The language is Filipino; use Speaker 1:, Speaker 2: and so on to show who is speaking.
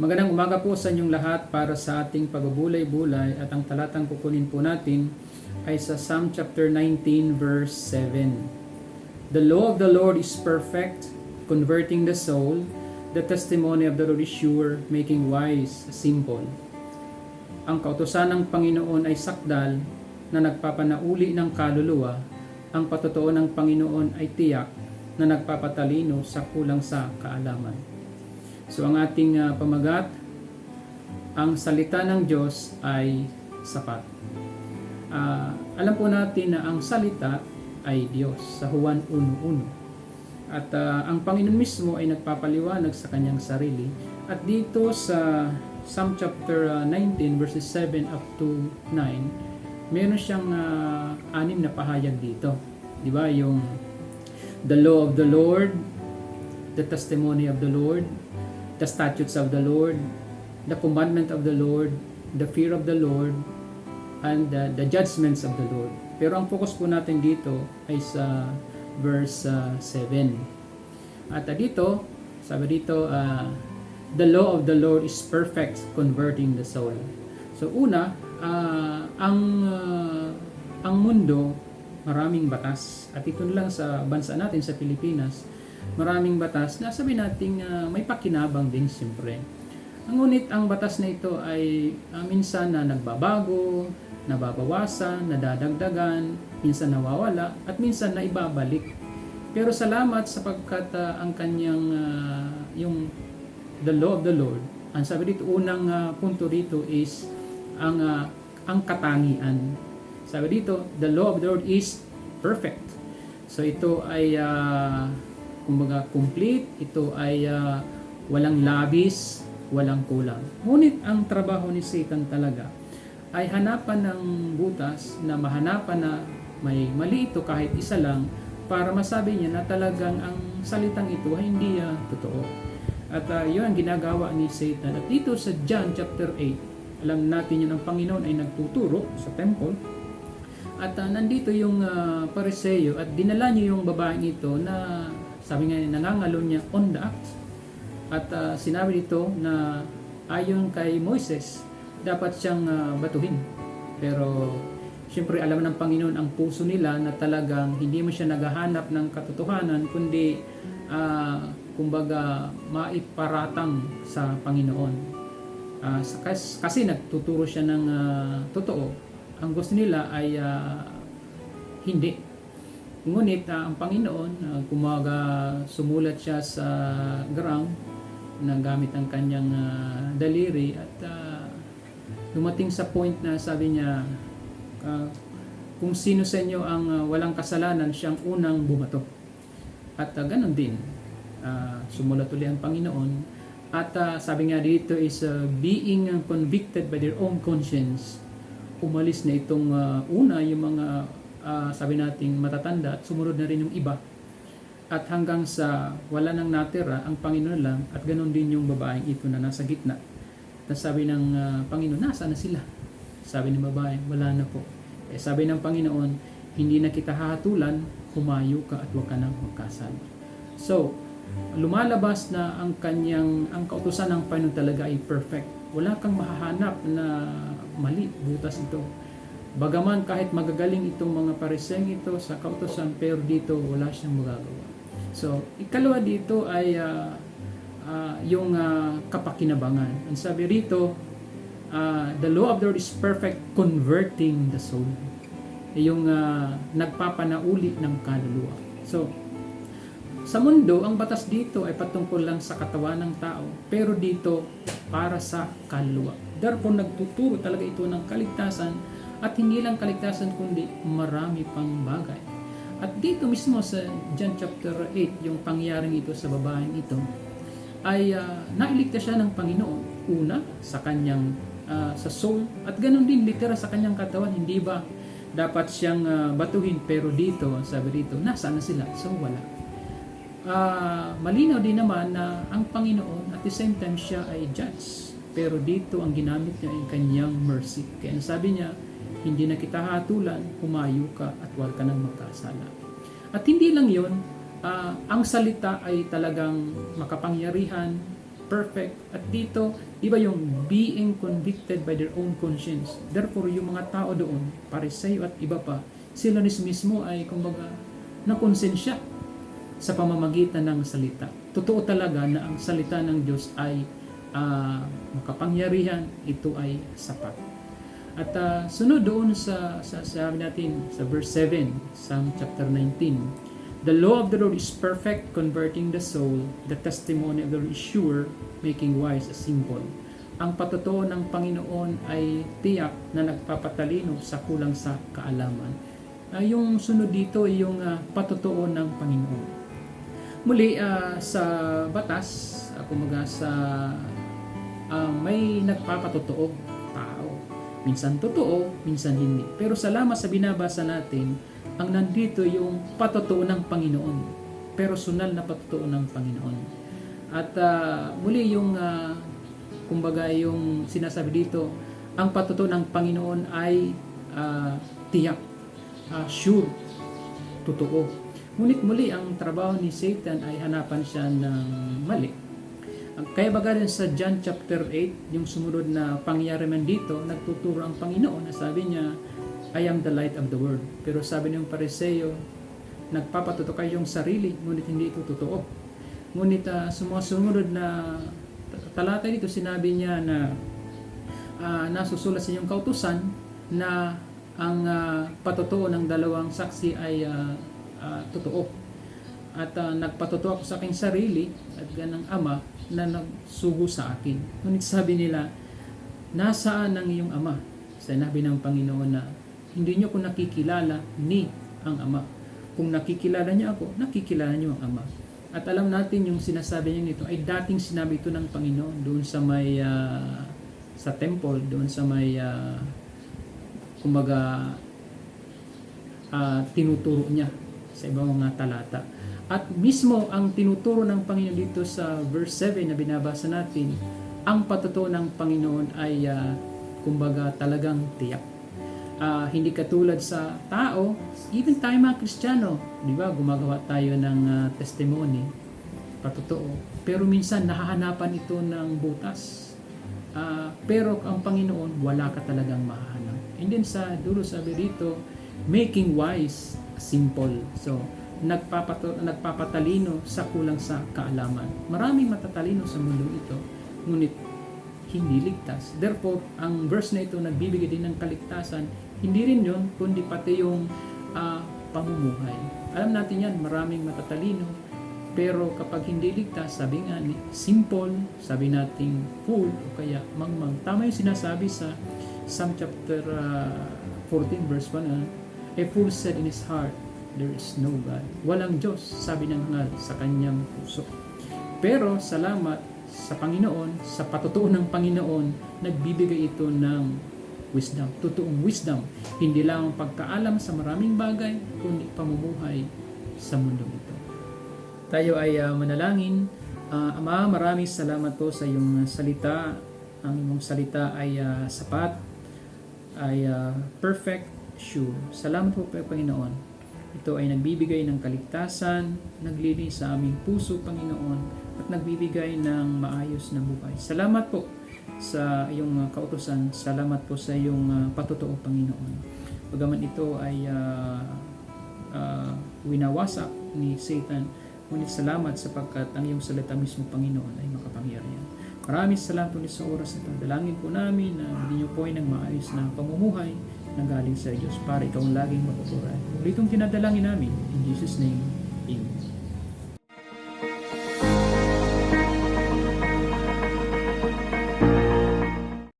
Speaker 1: Magandang umaga po sa inyong lahat para sa ating pagbubulay-bulay at ang talatang kukunin po natin ay sa Psalm chapter 19 verse 7. The law of the Lord is perfect, converting the soul. The testimony of the Lord is sure, making wise simple. Ang kautusan ng Panginoon ay sakdal na nagpapanauli ng kaluluwa. Ang patotoo ng Panginoon ay tiyak na nagpapatalino sa kulang sa kaalaman. So ang ating pamagat, ang salita ng Diyos ay sapat. Alam po natin na ang salita ay Diyos sa Juan 1:1. At ang Panginoon mismo ay nagpapaliwanag sa kanyang sarili. At dito sa Psalm chapter 19 verses 7 up to 9, meron siyang 6 na pahayag dito. Di ba? Yung the law of the Lord, the testimony of the Lord, the statutes of the Lord, the commandment of the Lord, the fear of the Lord, and the judgments of the Lord. Pero ang focus po natin dito ay sa verse 7. At dito, sabi dito, the law of the Lord is perfect, converting the soul. So una, ang mundo, maraming batas. At ito lang sa bansa natin, sa Pilipinas, maraming batas na sabi nating may pakinabang din siyempre. Ngunit ang batas na ito ay minsan na nagbabago, nababawasan, nadadagdagan, minsan nawawala, at minsan na ibabalik. Pero salamat sapagkat ang kanyang, yung the law of the Lord, ang sabi dito, unang punto dito is ang katangian. Sabi dito, the law of the Lord is perfect. So ito ay kumbaga complete, ito ay walang labis, walang kulang. Ngunit ang trabaho ni Satan talaga ay hanapan ng butas na mahanapan na may mali ito kahit isa lang para masabi niya na talagang ang salitang ito ay hindi totoo. At yun ang ginagawa ni Satan. At dito sa John chapter 8, alam natin yun ang Panginoon ay nagtuturo sa temple. At nandito yung Pariseo at dinala niya yung babaeng ito na sabi nga nangangalo niya on the act. At sinabi dito na ayon kay Moises, dapat siyang batuhin. Pero siyempre alam ng Panginoon ang puso nila na talagang hindi mo siya naghahanap ng katotohanan, kundi kumbaga maiparatang sa Panginoon. Kasi nagtuturo siya ng totoo. Ang gusto nila ay hindi. Ngunit ang Panginoon, sumulat siya sa ground na gamit ang kanyang daliri at dumating sa point na sabi niya, kung sino sa inyo ang walang kasalanan, siyang unang bumato. At ganon din, sumulat ulit ang Panginoon. At sabi nga dito is being convicted by their own conscience, umalis na itong una yung mga sabi nating matatanda at sumunod na rin yung iba. At hanggang sa wala nang natira, ang Panginoon lang, at ganoon din yung babaeng ito na nasa gitna. At sabi ng Panginoon, nasaan na sila? Sabi ng babae, wala na po. Sabi ng Panginoon, hindi na kita hahatulan, humayo ka at huwag ka nang magkasala. So, lumalabas na ang kautusan ng Panginoon talaga ay perfect. Wala kang mahahanap na mali, butas ito. Bagaman kahit magagaling itong mga pariseng ito sa kautusan, pero dito wala siyang magagawa. So, ikalawa dito ay yung kapakinabangan. Ang sabi rito, the law of the Lord is perfect, converting the soul. Yung nagpapanauli ng kaluluwa. So, sa mundo, ang batas dito ay patungkol lang sa katawan ng tao, pero dito para sa kaluluwa. Therefore, nagtuturo talaga ito ng kaligtasan. At hindi lang kaligtasan kundi marami pang bagay. At dito mismo sa John chapter 8, yung pangyaring ito sa babaeng ito, ay nailigtas siya ng Panginoon. Una, sa kanyang sa soul, at ganoon din litera sa kanyang katawan. Hindi ba dapat siyang batuhin, pero dito, sabi dito, nasaan na sila? So wala. Malinaw din naman na ang Panginoon at the same time siya ay judge. Pero dito ang ginamit niya ay kanyang mercy. Kaya sabi niya, hindi na kita hatulan, humayo ka at huwag ka nang magkasala. At hindi lang yun, ang salita ay talagang makapangyarihan perfect. At dito, iba yung being convicted by their own conscience. Therefore, yung mga tao doon, Pariseo at iba pa, sila mismo ay kumbaga nakonsensya sa pamamagitan ng salita. Totoo talaga na ang salita ng Diyos ay makapangyarihan, ito ay sapat. At sunod doon sa sabi natin sa verse 7, Psalm chapter 19. The law of the Lord is perfect, converting the soul. The testimony of the Lord is sure, making wise the simple. Ang patotoo ng Panginoon ay tiyak na nagpapatalino sa kulang sa kaalaman. Yung sunod dito ay yung patotoo ng Panginoon. Muli sa batas, kumaga sa may nagpapatotoo tao. Minsan totoo, minsan hindi. Pero salamat sa binabasa natin, ang nandito yung patotoo ng Panginoon. Personal na patotoo ng Panginoon. At muli yung kumbaga yung sinasabi dito, ang patotoo ng Panginoon ay tiyak, sure, totoo. Ngunit muli ang trabaho ni Satan ay hanapan siya ng mali. Kaya baga rin sa John chapter 8, yung sumunod na pangyayari man dito, nagtuturo ang Panginoon na sabi niya, I am the light of the world. Pero sabi ng Pariseo, nagpapatotoo kayong sarili, ngunit hindi ito totoo. Ngunit sumunod na talata dito, sinabi niya na nasusulat sa inyong kautusan na ang patotoo ng dalawang saksi ay totoo. At nagpatotoo ako sa aking sarili at ganang Ama na nagsugo sa akin. Ngunit sabi nila, nasaan ang iyong Ama? Sinabi ng Panginoon na hindi niyo ko nakikilala ni ang Ama. Kung nakikilala niyo ako, nakikilala niyo ang Ama. At alam natin yung sinasabi niya nito ay dating sinabi ito ng Panginoon doon sa may sa temple, doon sa may kumbaga tinuturo niya sa ibang mga talata. At mismo ang tinuturo ng Panginoon dito sa verse 7 na binabasa natin, ang patotoo ng Panginoon ay kumbaga talagang tiyak. Hindi katulad sa tao, even tayo mga Kristiyano, di ba, gumagawa tayo ng testimony, patotoo. Pero minsan nahahanapan ito ng butas. Pero ang Panginoon, wala ka talagang mahahanap. And then sa dulo sabi dito, making wise simple. So, nagpapatalino sa kulang sa kaalaman. Maraming matatalino sa mundo ito, ngunit hindi ligtas. Therefore, ang verse na ito nagbibigay din ng kaligtasan, hindi rin yun, kundi pati yung pamumuhay. Alam natin yan, maraming matatalino, pero kapag hindi ligtas, sabi nga ni simple, sabi nating fool, o kaya mangmang. Tama yung sinasabi sa Psalm chapter 14 verse 1, a fool said in his heart, there is no God. Walang Diyos, sabi ng hangal sa kanyang puso. Pero salamat sa Panginoon, sa patotoo ng Panginoon, nagbibigay ito ng wisdom, totoong wisdom. Hindi lang ang pagkaalam sa maraming bagay, kundi pamumuhay sa mundo ito. Tayo ay manalangin. Ama, maraming salamat po sa iyong salita. Ang iyong salita ay sapat, ay perfect, sure. Salamat po, Panginoon. Ito ay nagbibigay ng kaligtasan, naglilinis sa aming puso, Panginoon, at nagbibigay ng maayos na buhay. Salamat po sa iyong kautusan. Salamat po sa iyong patotoo, Panginoon. Bagaman ito ay winawasak ni Satan, ngunit salamat sapagkat ang iyong salita mismo, Panginoon, ay makapangyarihan. Maraming salamat po sa oras na ito. Dalangin po namin na hindi niyo po ay ng maayos na pamumuhay na galing sa Diyos para ikaw laging matuturan. Ulit itong tinadalangin namin. In Jesus' name, Amen.